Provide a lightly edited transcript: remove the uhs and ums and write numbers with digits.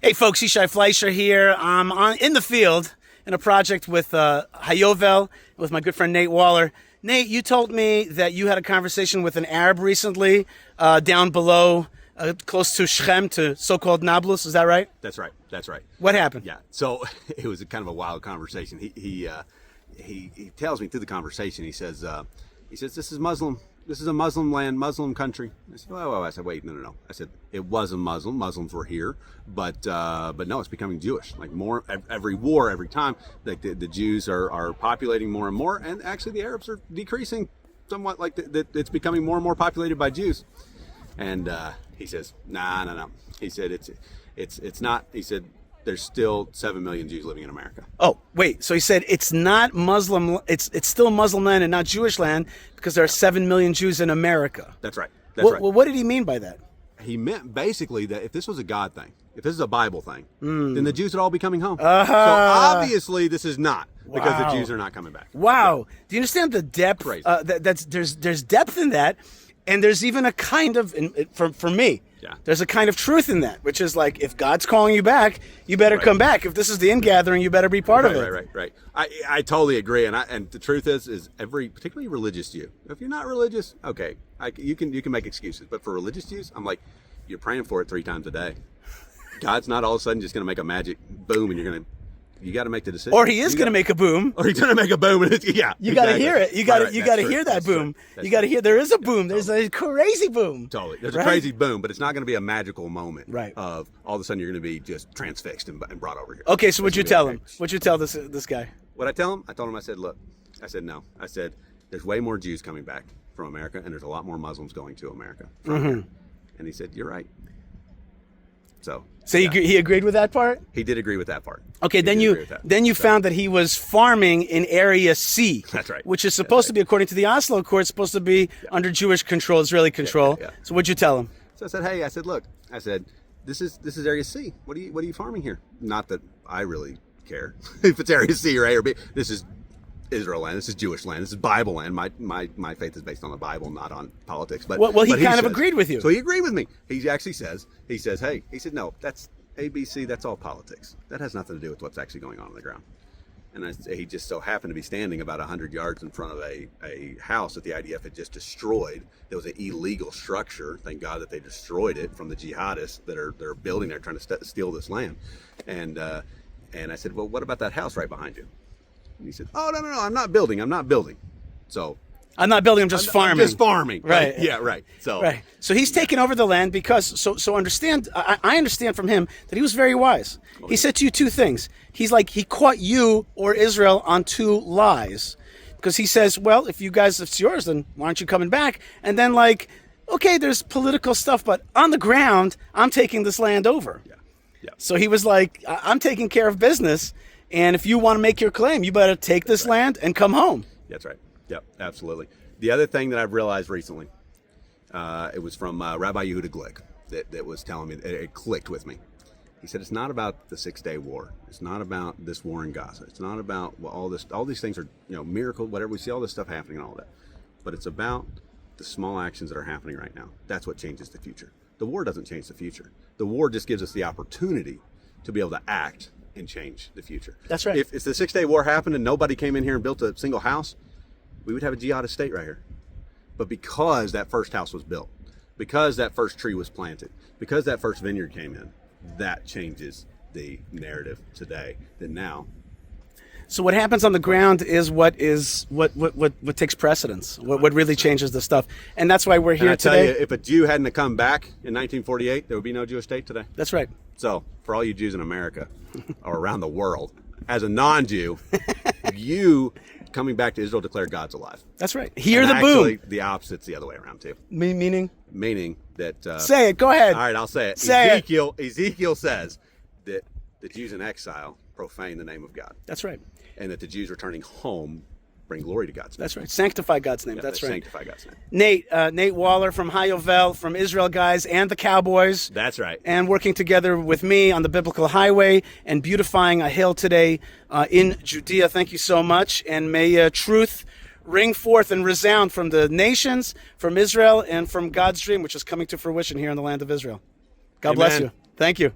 Hey folks, Yishai Fleischer here. I'm in the field in a project with Hayovel, with my good friend Nate Waller. Nate, you told me that you had a conversation with an Arab recently down below, close to Shechem, to so-called Nablus. Is that right? That's right. That's right. What happened? Yeah. So it was kind of a wild conversation. He tells me through the conversation. He says this is Muslim. This is a Muslim land, Muslim country. I said, well. I said, wait, no. I said, it was a Muslim. Muslims were here, but no, it's becoming Jewish. Like more, every war, every time, like the Jews are populating more and more, and actually the Arabs are decreasing somewhat. Like it's becoming more and more populated by Jews. And he says, no. He said it's not. He said there's still 7 million Jews living in America. Oh, wait. So he said it's not Muslim. It's still Muslim land and not Jewish land because there are 7 million Jews in America. That's right. That's right. Well, what did he mean by that? He meant basically that if this was a God thing, if this is a Bible thing, then the Jews would all be coming home. So obviously this is not, because the Jews are not coming back. Wow. Yeah. Do you understand the depth? There's depth in that, and there's even a kind of, for me, there's a kind of truth in that, which is like, if God's calling you back, you better come back. If this is the ingathering, you better be part of it. Right. I totally agree, and the truth is every, particularly religious Jew. If you're not religious, okay, you can make excuses, but for religious Jews, I'm like, you're praying for it 3 times a day. God's not all of a sudden just going to make a magic boom, and you got to make the decision. Or he is going to make a boom. Or he's going to make a boom. And you got to hear it. You got to hear that boom. You got to hear there is a boom. There's a crazy boom. Totally. There's a crazy boom, but it's not going to be a magical moment. Right. Of all of a sudden you're going to be just transfixed and brought over here. Okay, so what'd you tell him? What'd you tell this guy? What I tell him? I told him, I said, look, no. I said, there's way more Jews coming back from America, and there's a lot more Muslims going to America from here. And he said, you're right. So he agreed with that part? He did agree with that part. Okay, then you found that he was farming in Area C. That's right. Which is supposed to be, according to the Oslo Accord, supposed to be under Jewish control, Israeli control. Yeah. So what'd you tell him? So I said, hey, look, this is Area C. What are you farming here? Not that I really care if it's Area C or A or B. This is Israel land. This is Jewish land. This is Bible land. My faith is based on the Bible, not on politics. But he kind of agreed with you. So he agreed with me. He actually says, hey, he said, no, that's ABC. That's all politics. That has nothing to do with what's actually going on the ground. And he just so happened to be standing about 100 yards in front of a house that the IDF had just destroyed. There was an illegal structure. Thank God that they destroyed it from the jihadists that are building there, trying to steal this land. And I said, well, what about that house right behind you? And he said, oh, no, I'm not building. So I'm not building, I'm just farming. I'm just farming. Right. Yeah, right. So he's taken over the land because, so understand, I understand from him that he was very wise. He said to you 2 things. He's like, he caught you or Israel on 2 lies. Because he says, well, if it's yours, then why aren't you coming back? And then like, okay, there's political stuff, but on the ground, I'm taking this land over. Yeah. So he was like, I'm taking care of business. And if you want to make your claim, you better take this land and come home. That's right. Yep, absolutely. The other thing that I've realized recently, it was from Rabbi Yehuda Glick that was telling me, it clicked with me. He said, it's not about the 6-day war. It's not about this war in Gaza. It's not about all these things are, miracle, whatever. We see all this stuff happening and all that. But it's about the small actions that are happening right now. That's what changes the future. The war doesn't change the future. The war just gives us the opportunity to be able to act and change the future. That's right. If the 6-day war happened and nobody came in here and built a single house, we would have a jihadist state right here. But because that first house was built, because that first tree was planted, because that first vineyard came in, that changes the narrative today. That now. So what happens on the ground is what takes precedence, what really changes the stuff. And that's why we're here today. Tell you, if a Jew hadn't have come back in 1948, there would be no Jewish state today. That's right. So for all you Jews in America or around the world, as a non-Jew, you coming back to Israel declare God's alive. That's right. Hear the boom. boom. The opposite's the other way around too. Meaning that. Say it. Go ahead. All right, I'll say it. Say Ezekiel says that the Jews in exile profane the name of God. That's right. And that the Jews returning home bring glory to God's name. That's right. Sanctify God's name. Yeah, that's right. Sanctify God's name. Nate Waller from Hayovel, from Israel Guys and the Cowboys. That's right. And working together with me on the Biblical Highway and beautifying a hill today in Judea. Thank you so much. And may truth ring forth and resound from the nations, from Israel, and from God's dream, which is coming to fruition here in the land of Israel. God bless you. Thank you.